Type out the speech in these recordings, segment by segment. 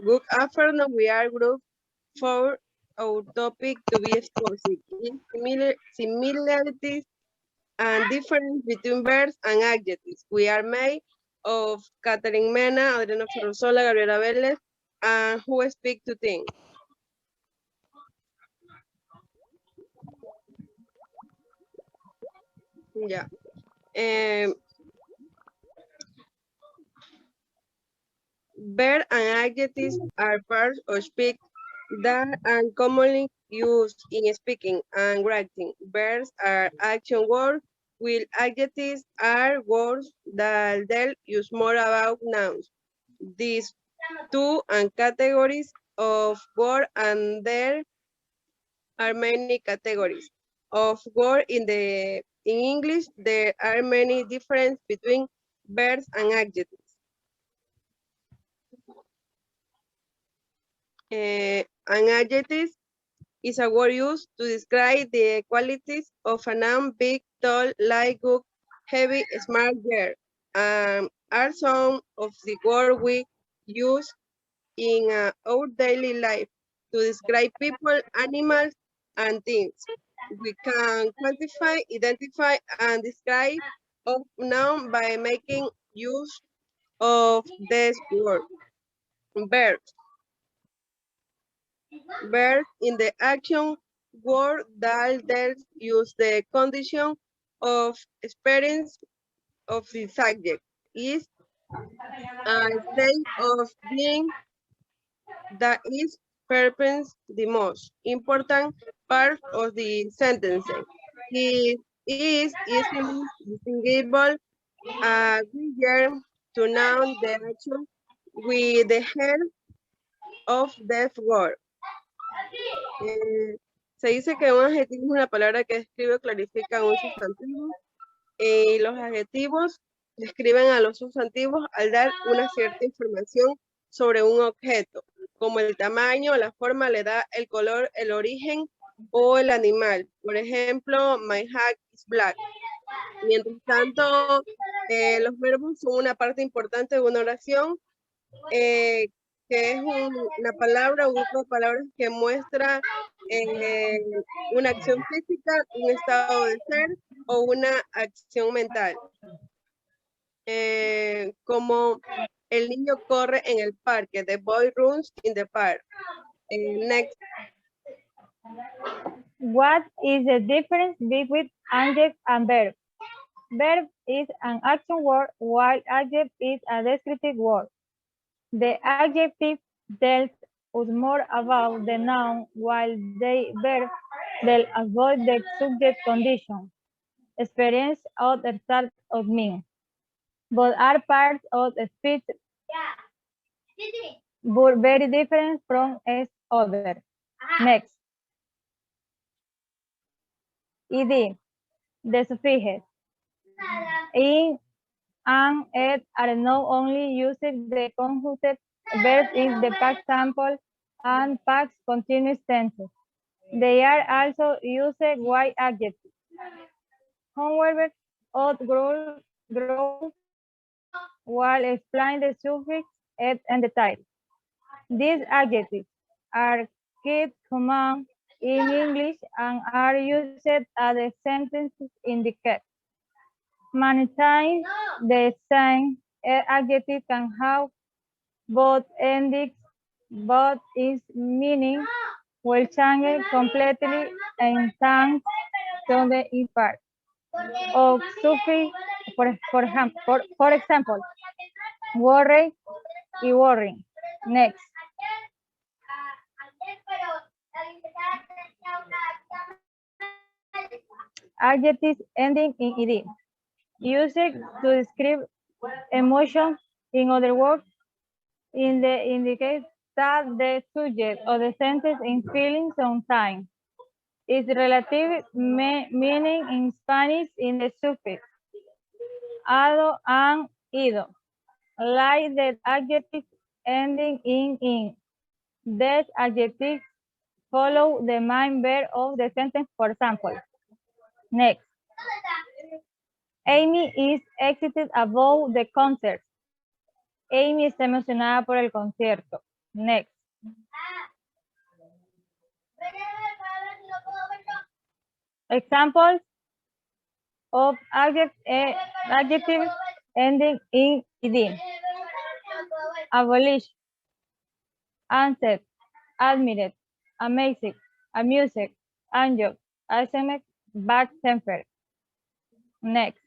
Good afternoon. We are group for our topic to be exposed in similarities and difference between verbs and adjectives. We are made of Catherine Mena, Adriana Ferrusola, Gabriela Vélez, and who speak to things. Yeah. Verbs and adjectives are parts of speech that are commonly used in speaking and writing. Verbs are action words, while adjectives are words that they'll use more about nouns. These two and categories of word, and there are many categories of word in English. There are many differences between verbs and adjectives. An adjective is a word used to describe the qualities of a noun: big, tall, light, good, heavy, smart, girl. Are some of the words we use in our daily life to describe people, animals, and things. We can quantify, identify, and describe a noun by making use of this word. Verbs. Verbs in the action word that use the condition of experience of the subject. Is a state of being that is perhaps the most important part of the sentence. It is easily distinguishable to noun the action with the help of that word. Se dice que un adjetivo es una palabra que describe o clarifica un sustantivo y los adjetivos describen a los sustantivos al dar una cierta información sobre un objeto, como el tamaño, la forma, la edad, el color, el origen o el animal. Por ejemplo, my hat is black. Mientras tanto, los verbos son una parte importante de una oración, que es una palabra o grupo de palabras que muestra una acción física, un estado de ser o una acción mental. Como el niño corre en el parque, the boy runs in the park. Next. What is the difference between adjective and verb? Verb is an action word, while adjective is a descriptive word. The adjective tells us more about the noun, while the verb tells about the subject condition, experience, or the start of meaning. Both are parts of speech, but very different from each other. Next. Ed, the suffixes in and et are not only used the conjunctive verbs in the past simple and past continuous tenses. They are also used with adjectives. However, odd grows while explaining the suffix et and the type. These adjectives are kept common in English and are used as the sentences indicate. Many times, the same adjective can have both endings, but its meaning will change completely in terms of the impact of suffix. For example, worry y worrying. Next. Adjectives ending in ed. Used to describe emotion. In other words, indicate that the subject of the sentence is feeling something. Its relative meaning in Spanish in the suffix ado and ido, like the adjective ending in. These adjectives follow the main verb of the sentence, for example. Next. Amy is excited about the concert. Amy está emocionada por el concierto. Next. Examples of adjectives ending in ed. Abolish, unsaid, admitted, amazing, amusing, unjust, ashamed, bad tempered. Next.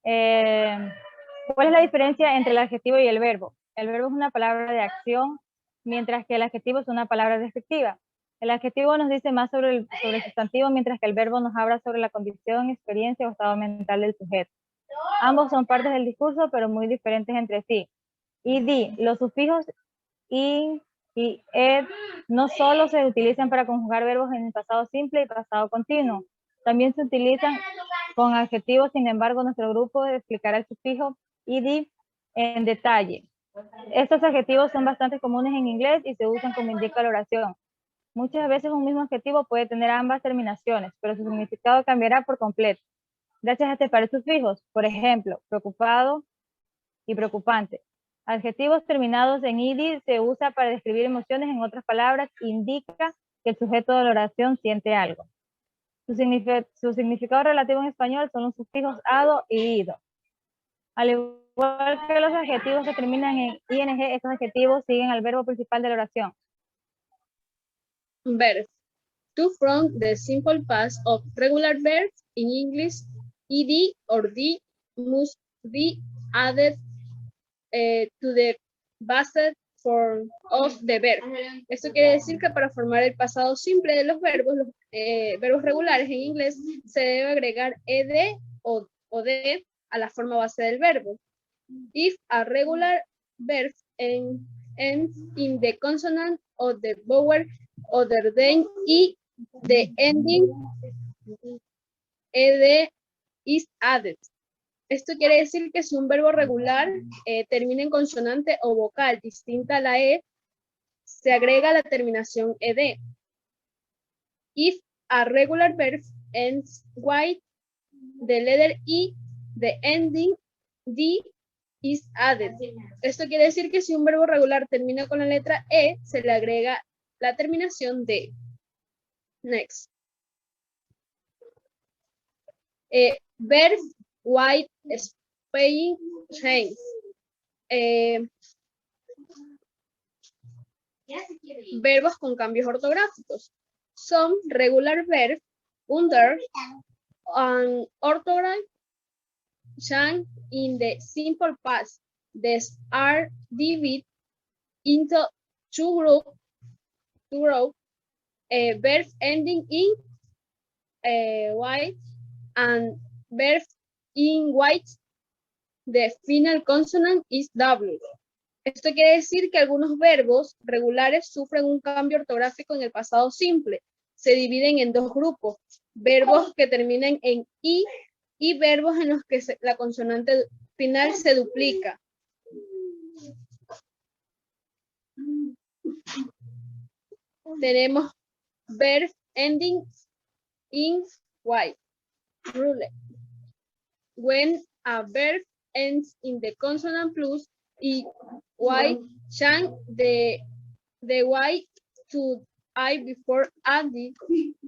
¿Cuál es la diferencia entre el adjetivo y el verbo? El verbo es una palabra de acción, mientras que el adjetivo es una palabra descriptiva. El adjetivo nos dice más sobre el sustantivo, mientras que el verbo nos habla sobre la condición, experiencia o estado mental del sujeto. Ambos son partes del discurso, pero muy diferentes entre sí. Id, los sufijos in y ed no solo se utilizan para conjugar verbos en el pasado simple y pasado continuo, también se utilizan con adjetivos. Sin embargo, nuestro grupo explicará el sufijo id en detalle. Estos adjetivos son bastante comunes en inglés y se usan como indica la oración. Muchas veces un mismo adjetivo puede tener ambas terminaciones, pero su significado cambiará por completo. Gracias a este par de sufijos, por ejemplo, preocupado y preocupante. Adjetivos terminados en id se usa para describir emociones. En otras palabras, indica que el sujeto de la oración siente algo. Su significado relativo en español son los sufijos ado y ido. Al igual que los adjetivos que terminan en ing, estos adjetivos siguen al verbo principal de la oración. Verb. To from the simple past of regular verbs in English, ed or d must be added to the base form of the verb. Esto quiere decir que para formar el pasado simple de los verbos regulares en inglés, se debe agregar ed o d a la forma base del verbo. If a regular verb ends in the consonant of the vowel other than e, the ending ed is added. Esto quiere decir que si un verbo regular termina en consonante o vocal distinta a la e, se agrega la terminación ed. If a regular verb ends with the letter e, the ending d is added. Esto quiere decir que si un verbo regular termina con la letra e, se le agrega la terminación d. Next. Verb white spelling change. Verbos con cambios ortográficos. Some regular verbs under an orthograph change in the simple past. These are divided into two groups. Verbs ending in white and verbs in white, the final consonant is W. Esto quiere decir que algunos verbos regulares sufren un cambio ortográfico en el pasado simple. Se dividen en dos grupos, verbos que terminan en I y verbos en los que la consonante final se duplica. Tenemos verbs ending in white. Rule. When a verb ends in the consonant plus y, change the y to I before adding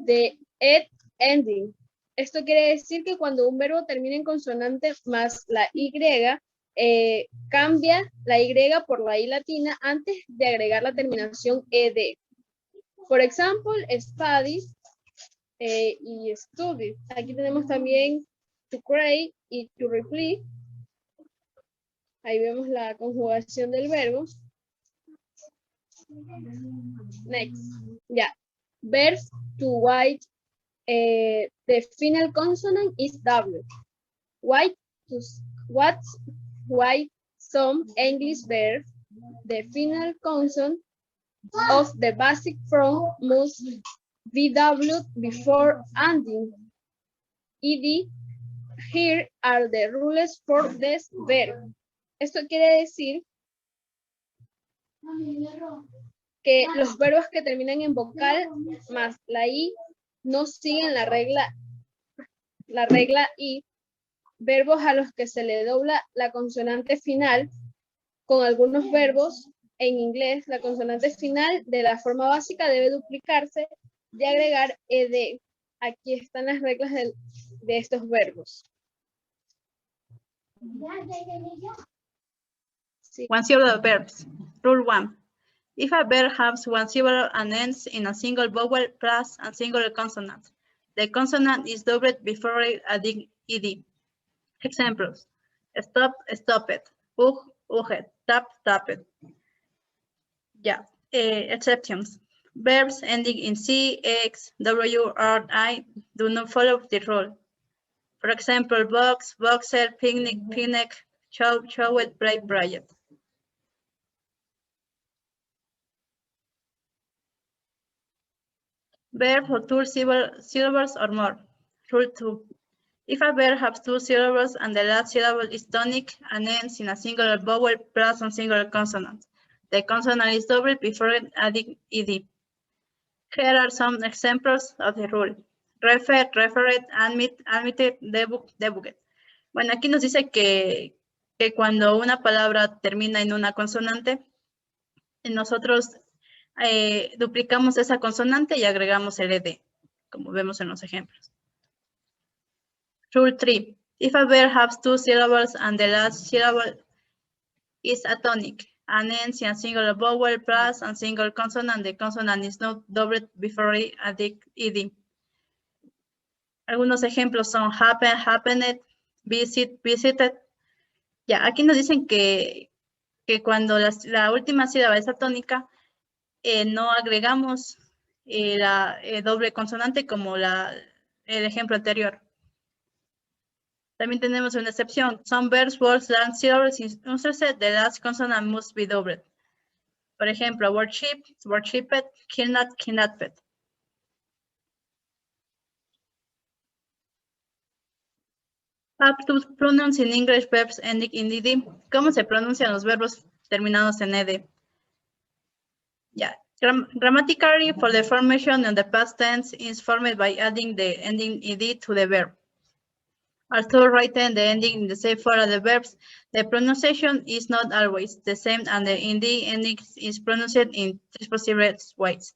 the ed ending. Esto quiere decir que cuando un verbo termina en consonante más la y, cambia la y por la i latina antes de agregar la terminación ed. Por ejemplo, studies y study. Aquí tenemos también to create y to reply. Ahí vemos la conjugación del verbo. Next. Ya. Verbs to white. The final consonant is W. White to white some English verbs. The final consonant of the basic form must be W before ending ed. Here are the rules for this verb. Esto quiere decir que los verbos que terminan en vocal más la i no siguen la regla i. Verbos a los que se le dobla la consonante final, con algunos verbos en inglés, la consonante final de la forma básica debe duplicarse y agregar ed. Aquí están las reglas de estos verbos. Sí. One syllable verbs. Rule 1. If a verb has one syllable and ends in a single vowel plus a single consonant, the consonant is doubled before adding ed. Examples: stop, stopped, ugged, tap, tapped. Yeah. Exceptions. Verbs ending in C, X, W, or I do not follow the rule. For example, box, boxer, picnic, picnic, show, showed, bright, bright. Verb for two syllables or more. Rule 2. If a verb has two syllables and the last syllable is tonic and ends in a single vowel plus a single consonant, the consonant is doubled before adding ed. Here are some examples of the rule. Refer, referred, admit, admitted, debugged. Bueno, aquí nos dice que cuando una palabra termina en una consonante, nosotros duplicamos esa consonante y agregamos el ed, como vemos en los ejemplos. Rule 3. If a verb has two syllables and the last syllable is atonic and ends in a single vowel plus a single consonant, the consonant is not doubled before adding ed. Algunos ejemplos son happen, happened, visit, visited. Ya, aquí nos dicen que cuando la última sílaba es atónica, no agregamos la doble consonante como el ejemplo anterior. También tenemos una excepción. Some verbs, words, and syllables interested, the last consonant must be doubled. Por ejemplo, worship, worshipped, kidnapped, kidnapped. How to pronounce in English verbs ending in ed. ¿Cómo se pronuncian los verbos terminados en ed? Yeah. Grammatically, for the formation in the past tense is formed by adding the ending ed to the verb. Although written the ending in the same form as the verbs, the pronunciation is not always the same and the ed ending is pronounced in three possible ways.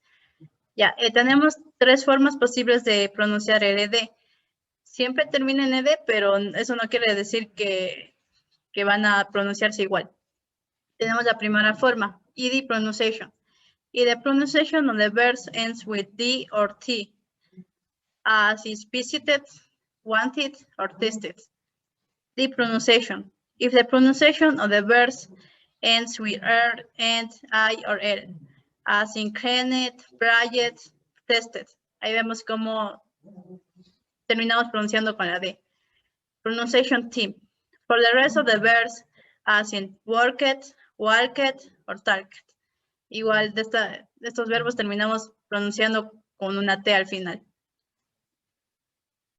Ya, tenemos tres formas posibles de pronunciar el ed. Siempre termina en ed, pero eso no quiere decir que van a pronunciarse igual. Tenemos la primera forma, ed pronunciation. The pronunciation of the verbs ends with D or T, as is visited, wanted, or tested. The pronunciation. If the pronunciation of the verbs ends with R, and I, or L, as in cleaned, brayed, tested. Ahí vemos cómo terminamos pronunciando con la D. Pronunciation team. For the rest of the verbs, as in worked, walked, or talked. Igual de estos verbos terminamos pronunciando con una T al final.